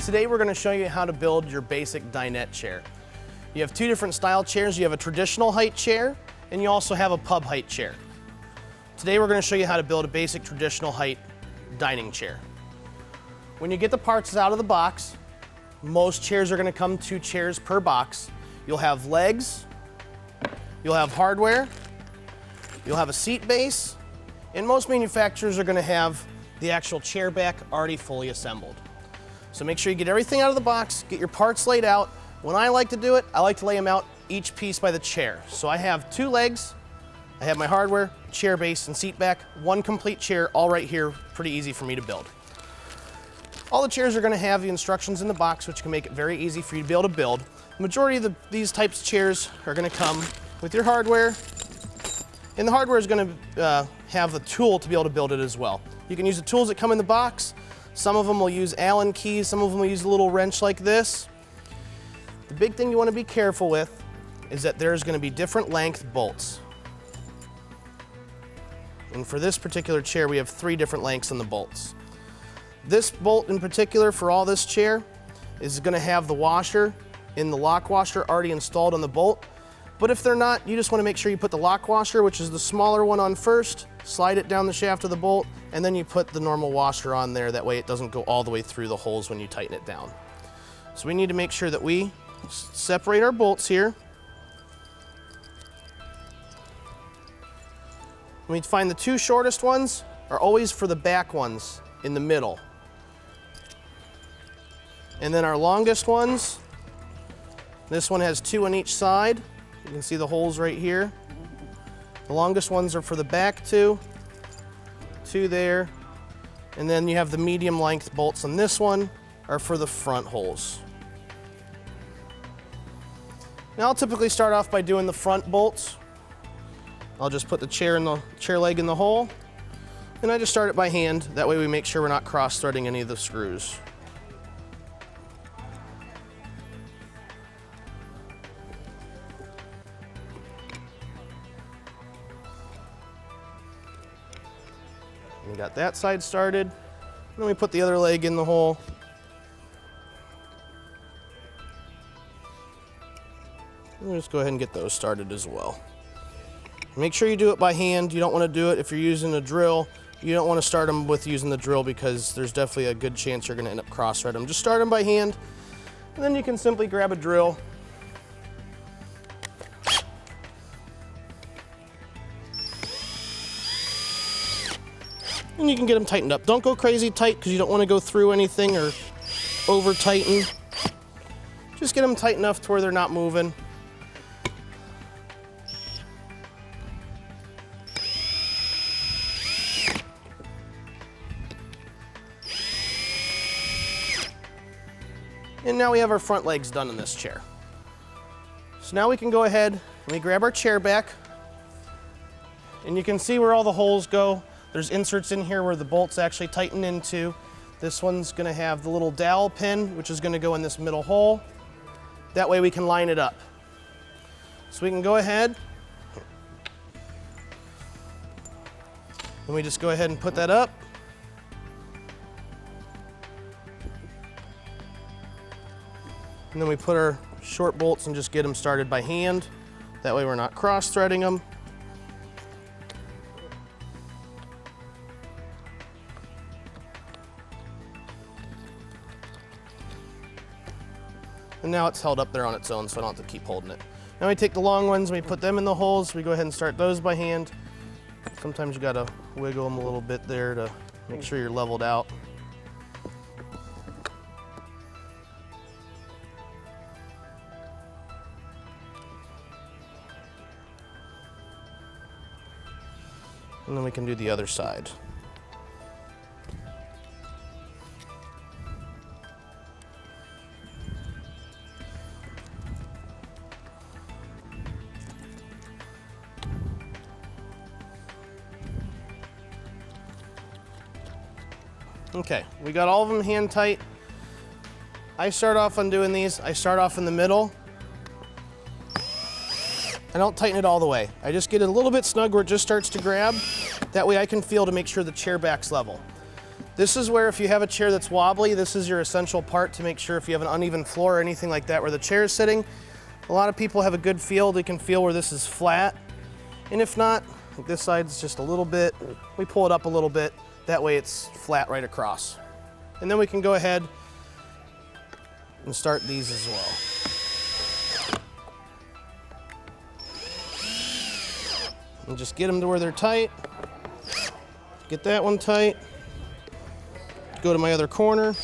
Today we're going to show you how to build your basic dinette chair. You have two different style chairs. You have a traditional height chair and you also have a pub height chair. Today we're going to show you how to build a basic traditional height dining chair. When you get the parts out of the box, most chairs are going to come 2 chairs per box. You'll have legs, you'll have hardware, you'll have a seat base, and most manufacturers are going to have the actual chair back already fully assembled. So make sure you get everything out of the box, get your parts laid out. When I like to do it, I like to lay them out each piece by the chair. So I have 2 legs, I have my hardware, chair base, and seat back, 1 complete chair, all right here, pretty easy for me to build. All the chairs are going to have the instructions in the box, which can make it very easy for you to be able to build. The majority of these types of chairs are going to come with your hardware, and the hardware is going to have the tool to be able to build it as well. You can use the tools that come in the box. Some of them will use Allen keys, some of them will use a little wrench like this. The big thing you want to be careful with is that there's going to be different length bolts. And for this particular chair, we have 3 different lengths on the bolts. This bolt in particular for all this chair is going to have the washer and the lock washer already installed on the bolt. But if they're not, you just want to make sure you put the lock washer, which is the smaller one, on first, slide it down the shaft of the bolt, and then you put the normal washer on there. That way it doesn't go all the way through the holes when you tighten it down. So we need to make sure that we separate our bolts here. We find the 2 shortest ones are always for the back ones in the middle. And then our longest ones, this one has 2 on each side. You can see the holes right here. The longest ones are for the back 2 there. And then you have the medium length bolts on this one are for the front holes. Now I'll typically start off by doing the front bolts. I'll just put the chair leg in the hole, and I just start it by hand. That way we make sure we're not cross-threading any of the screws. We got that side started. Then we put the other leg in the hole. We'll just go ahead and get those started as well. Make sure you do it by hand. You don't want to do it if you're using a drill. You don't want to start them with using the drill because there's definitely a good chance you're going to end up cross-threading them. Just start them by hand, and then you can simply grab a drill. And you can get them tightened up. Don't go crazy tight because you don't want to go through anything or over tighten. Just get them tight enough to where they're not moving. And now we have our front legs done in this chair. So now we can go ahead and we grab our chair back, and you can see where all the holes go. There's inserts in here where the bolts actually tighten into. This one's going to have the little dowel pin, which is going to go in this middle hole. That way we can line it up. So we can go ahead and we just go ahead and put that up. And then we put our short bolts and just get them started by hand. That way we're not cross-threading them. And now it's held up there on its own, so I don't have to keep holding it. Now we take the long ones and we put them in the holes. We go ahead and start those by hand. Sometimes you gotta wiggle them a little bit there to make sure you're leveled out. And then we can do the other side. Okay, we got all of them hand tight. I start off on doing these. I start off in the middle. I don't tighten it all the way. I just get it a little bit snug where it just starts to grab. That way I can feel to make sure the chair back's level. This is where if you have a chair that's wobbly, this is your essential part to make sure if you have an uneven floor or anything like that where the chair is sitting. A lot of people have a good feel. They can feel where this is flat. And if not, like this side's just a little bit, we pull it up a little bit. That way it's flat right across. And then we can go ahead and start these as well. And just get them to where they're tight. Get that one tight. Go to my other corner.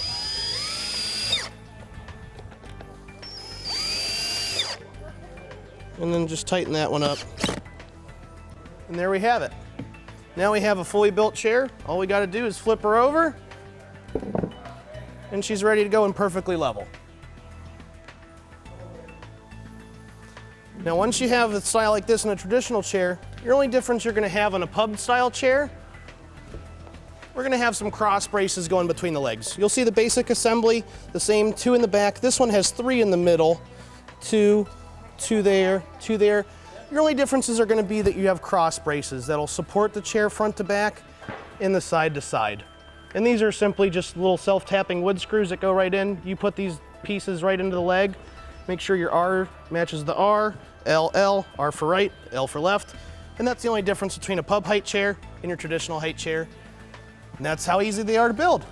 And then just tighten that one up. And there we have it. Now we have a fully built chair. All we gotta do is flip her over, and she's ready to go and perfectly level. Now once you have a style like this in a traditional chair, your only difference you're gonna have on a pub style chair, we're gonna have some cross braces going between the legs. You'll see the basic assembly, the same, 2 in the back. This one has 3 in the middle, 2 there, 2 there. Your only differences are gonna be that you have cross braces that'll support the chair front to back and the side to side. And these are simply just little self-tapping wood screws that go right in. You put these pieces right into the leg. Make sure your R matches the R, L, L, R for right, L for left. And that's the only difference between a pub height chair and your traditional height chair. And that's how easy they are to build.